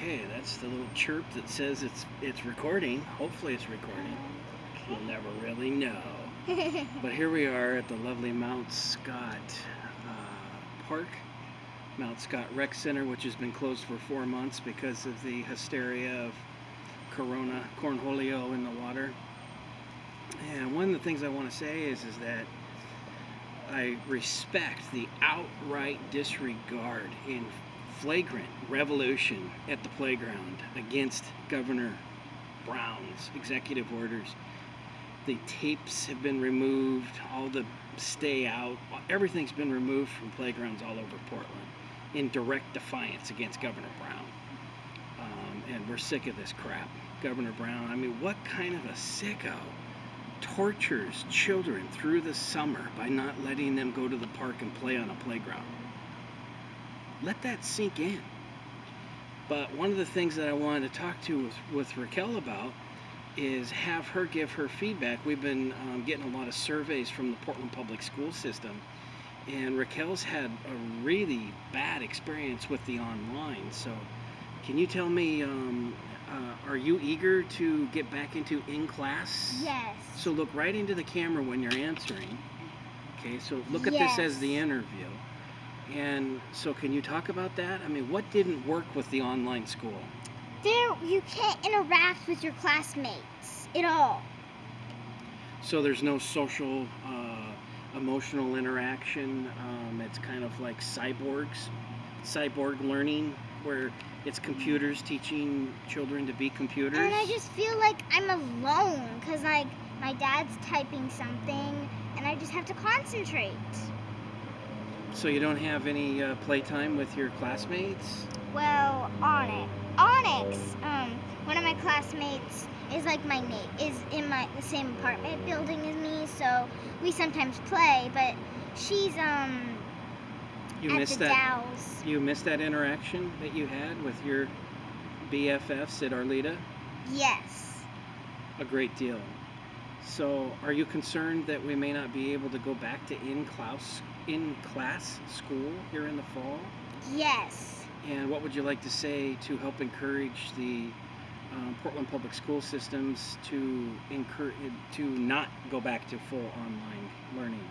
Okay, that's the little chirp that says it's recording. Hopefully it's recording. We'll never really know. But here we are at the lovely Mount Scott Park, Mount Scott Rec Center, which has been closed for 4 months because of the hysteria of Corona, cornholio in the water. And one of the things I want to say is that I respect the outright disregard in flagrant revolution at the playground against Governor Brown's executive orders. The tapes have been removed, all the stay out, everything's been removed from playgrounds all over Portland in direct defiance against Governor Brown. And we're sick of this crap. Governor Brown, I mean, what kind of a sicko tortures children through the summer by not letting them go to the park and play on a playground? Let that sink in. But one of the things that I wanted to talk to with Raquel about is have her give her feedback. We've been getting a lot of surveys from the Portland Public School System, and Raquel's had a really bad experience with the online. So can you tell me, are you eager to get back into in-class? Yes. So look right into the camera when you're answering. Okay, so look at Yes. this as the interview. And so can you talk about that? I mean, what didn't work with the online school? You can't interact with your classmates at all. So there's no social, emotional interaction. It's kind of like cyborg learning, where it's computers teaching children to be computers. And I just feel like I'm alone because like my dad's typing something and I just have to concentrate. So you don't have any playtime with your classmates? Well, Onix, one of my classmates is like is in the same apartment building as me, so we sometimes play. But she's You at missed the that. Dows. You missed that interaction that you had with your BFFs at Arleta? Yes. A great deal. So are you concerned that we may not be able to go back to in-class school here in the fall? Yes. And what would you like to say to help encourage the Portland Public School Systems to not go back to full online learning?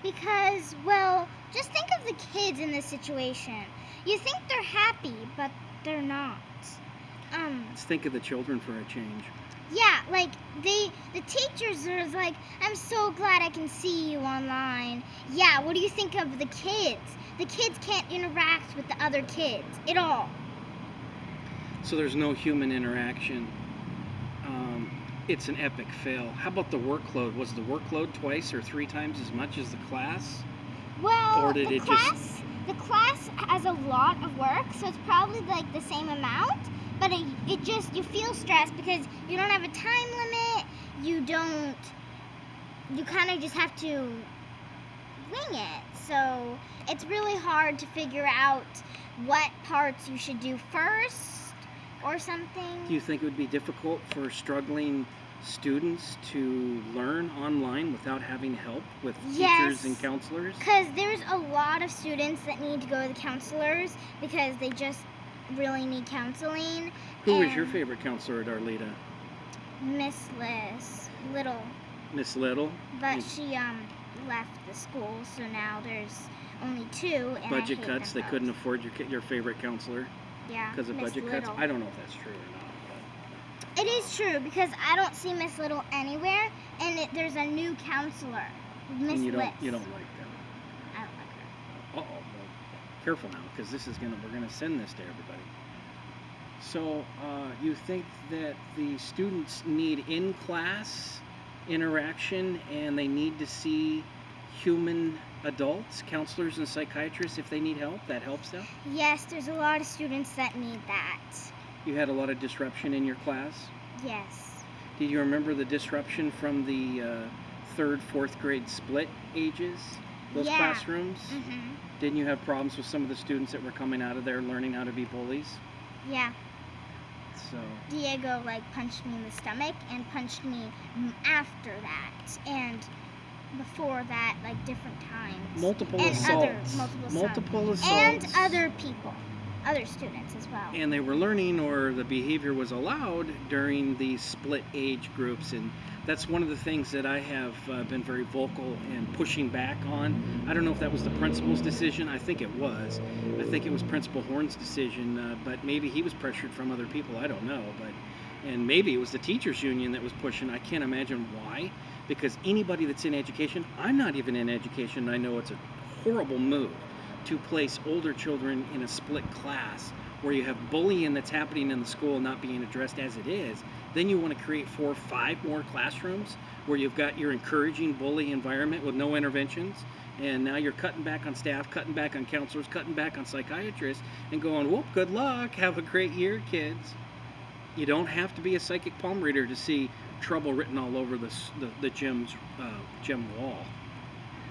Because, well, just think of the kids in this situation. You think they're happy, but they're not. Let's think of the children for a change. Yeah, like the teachers are like, I'm so glad I can see you online. Yeah, what do you think of the kids? The kids can't interact with the other kids at all. So there's no human interaction. It's an epic fail. How about the workload? Was the workload twice or 3 times as much as the class? Well, Or did the it class has a lot of work, so it's probably like the same amount. But you feel stressed because you don't have a time limit. You kind of just have to wing it. So it's really hard to figure out what parts you should do first or something. Do you think it would be difficult for struggling students to learn online without having help with teachers and counselors? Because there's a lot of students that need to go to the counselors because they just really need counseling. Who was your favorite counselor at Arleta? Miss Little. Miss Little? But she left the school, so now there's only 2. And Budget I hate cuts, them they both. couldn't afford your favorite counselor Yeah, because of Miss budget Little. cuts? I don't know if that's true or not. It is true because I don't see Miss Little anywhere, and there's a new counselor, Miss And you Liz. don't like them. I don't like her. Uh-oh. Well, careful now, because we're gonna send this to everybody. So you think that the students need in-class interaction and they need to see human adults, counselors and psychiatrists if they need help? That helps them? Yes, there's a lot of students that need that. You had a lot of disruption in your class? Yes. Did you remember the disruption from the 3rd, 4th grade split ages? Those classrooms? Mm-hmm. Didn't you have problems with some of the students that were coming out of there learning how to be bullies? Yeah. So Diego punched me in the stomach and punched me after that and before that different times. multiple And assaults. multiple assaults. Multiple assaults. And other people. other students as well. And they were learning, or the behavior was allowed during these split age groups, and that's one of the things that I have been very vocal and pushing back on. I don't know if that was the principal's decision. I think it was. I think it was Principal Horn's decision, but maybe he was pressured from other people. I don't know, and maybe it was the teachers union that was pushing. I can't imagine why, because anybody that's in education, I'm not even in education, I know it's a horrible move to place older children in a split class where you have bullying that's happening in the school not being addressed as it is. Then you want to create 4 or 5 more classrooms where you've got your encouraging bully environment with no interventions, and now you're cutting back on staff, cutting back on counselors, cutting back on psychiatrists, and going, whoop, good luck, have a great year, kids. You don't have to be a psychic palm reader to see trouble written all over the gym wall,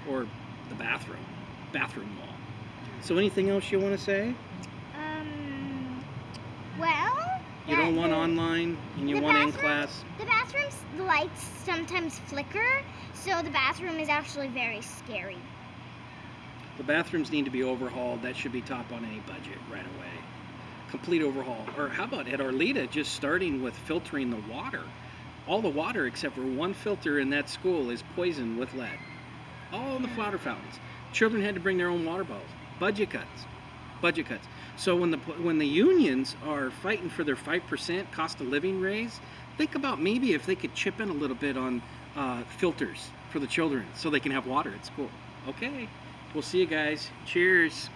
or the bathroom wall. So anything else you want to say? Well, You don't want online, and you want in class. The bathroom's lights sometimes flicker, so the bathroom is actually very scary. The bathrooms need to be overhauled. That should be top on any budget right away. Complete overhaul. Or how about at Arleta, just starting with filtering the water? All the water except for one filter in that school is poisoned with lead. All the water fountains. Children had to bring their own water bottles. Budget cuts. So when the unions are fighting for their 5% cost of living raise, think about maybe if they could chip in a little bit on filters for the children so they can have water at school. Okay, we'll see you guys. Cheers.